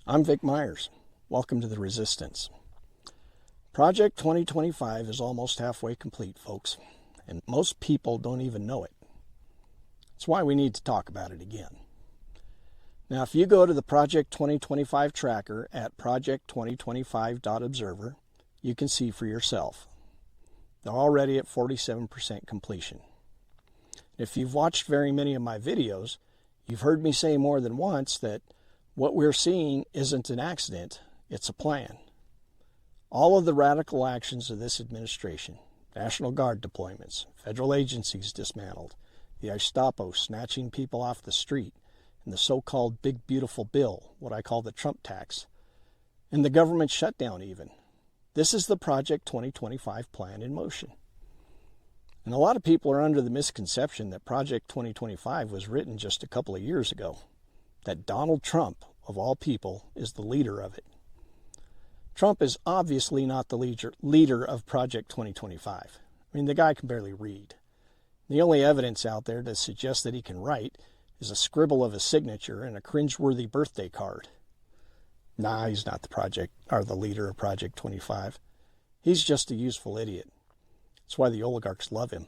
I'm Vic Myers. Welcome to the Resistance. Project 2025 is almost halfway complete, folks, and most people don't even know it. That's why we need to talk about it again. Now, if you go to the Project 2025 tracker at project2025.observer, you can see for yourself. They're already at 47% completion. If you've watched very many of my videos, you've heard me say more than once that what we're seeing isn't an accident, it's a plan. All of the radical actions of this administration, National Guard deployments, federal agencies dismantled, the Gestapo snatching people off the street, and the so-called Big Beautiful Bill, what I call the Trump tax, and the government shutdown even. This is the Project 2025 plan in motion. And a lot of people are under the misconception that Project 2025 was written just a couple of years ago, that Donald Trump, of all people, is the leader of it. Trump is obviously not the leader of Project 2025. I mean, the guy can barely read. The only evidence out there to suggest that he can write is a scribble of a signature and a cringeworthy birthday card. Nah, he's not the leader of Project 25. He's just a useful idiot. That's why the oligarchs love him.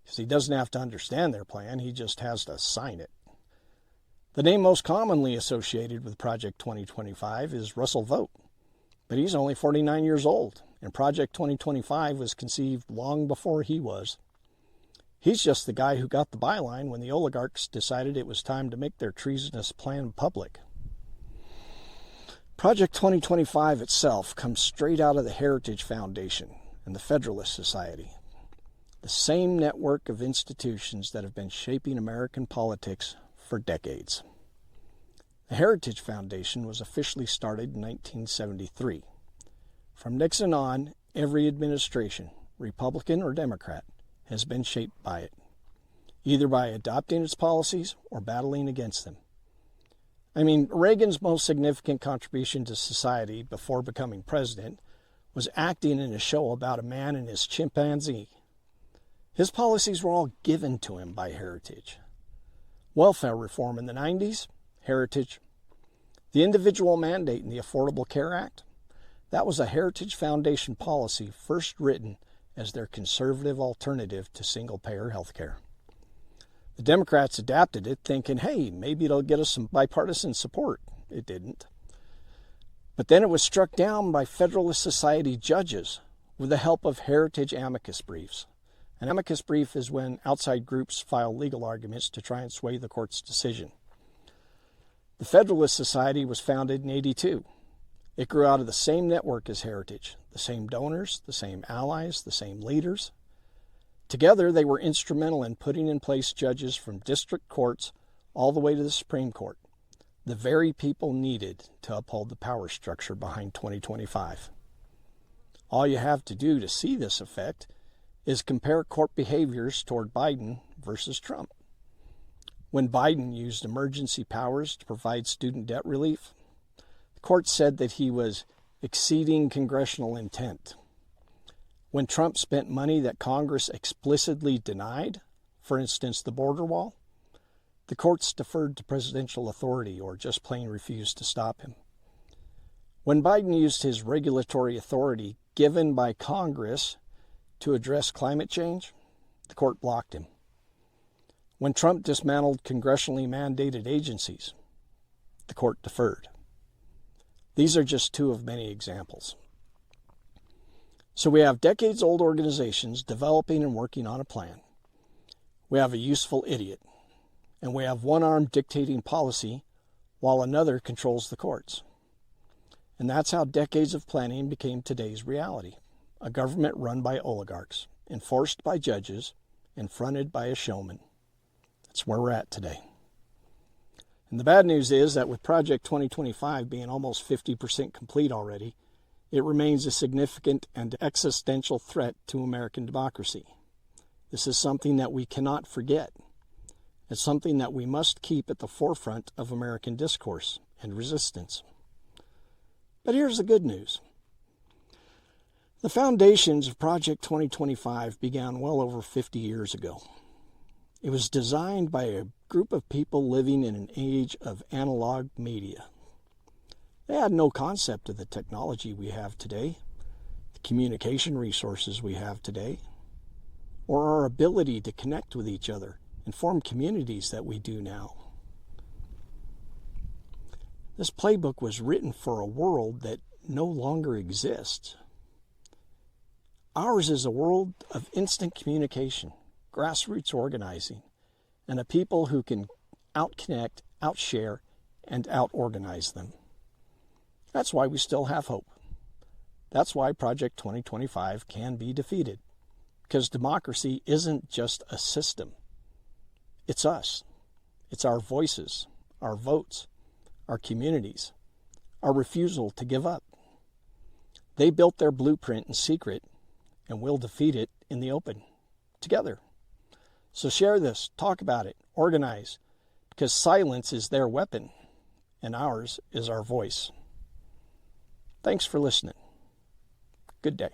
Because he doesn't have to understand their plan, he just has to sign it. The name most commonly associated with Project 2025 is Russell Vought. But he's only 49 years old, and Project 2025 was conceived long before he was. He's just the guy who got the byline when the oligarchs decided it was time to make their treasonous plan public. Project 2025 itself comes straight out of the Heritage Foundation and the Federalist Society, the same network of institutions that have been shaping American politics for decades. The Heritage Foundation was officially started in 1973. From Nixon on, every administration, Republican or Democrat, has been shaped by it, either by adopting its policies or battling against them. I mean, Reagan's most significant contribution to society before becoming president was acting in a show about a man and his chimpanzee. His policies were all given to him by Heritage. Welfare reform in the 90s, Heritage. The individual mandate in the Affordable Care Act, that was a Heritage Foundation policy first written as their conservative alternative to single-payer health care. The Democrats adapted it thinking, hey, maybe it'll get us some bipartisan support. It didn't. But then it was struck down by Federalist Society judges with the help of Heritage amicus briefs. An amicus brief is when outside groups file legal arguments to try and sway the court's decision. The Federalist Society was founded in 1982. It grew out of the same network as Heritage, the same donors, the same allies, the same leaders. Together, they were instrumental in putting in place judges from district courts all the way to the Supreme Court, the very people needed to uphold the power structure behind 2025. All you have to do to see this effect is compare court behaviors toward Biden versus Trump. When Biden used emergency powers to provide student debt relief, the court said that he was exceeding congressional intent. When Trump spent money that Congress explicitly denied, for instance, the border wall, the courts deferred to presidential authority or just plain refused to stop him. When Biden used his regulatory authority given by Congress to address climate change, the court blocked him. When Trump dismantled congressionally mandated agencies, the court deferred. These are just two of many examples. So we have decades-old organizations developing and working on a plan. We have a useful idiot. And we have one arm dictating policy while another controls the courts. And that's how decades of planning became today's reality. A government run by oligarchs, enforced by judges, and fronted by a showman. That's where we're at today. And the bad news is that with Project 2025 being almost 50% complete already, it remains a significant and existential threat to American democracy. This is something that we cannot forget. It's something that we must keep at the forefront of American discourse and resistance. But here's the good news. The foundations of Project 2025 began well over 50 years ago. It was designed by a group of people living in an age of analog media. They had no concept of the technology we have today, the communication resources we have today, or our ability to connect with each other and form communities that we do now. This playbook was written for a world that no longer exists. Ours is a world of instant communication, grassroots organizing, and a people who can out-connect, out-share, and out-organize them. That's why we still have hope. That's why Project 2025 can be defeated. Because democracy isn't just a system. It's us. It's our voices, our votes, our communities, our refusal to give up. They built their blueprint in secret, and we'll defeat it in the open, together. So share this, talk about it, organize, because silence is their weapon, and ours is our voice. Thanks for listening. Good day.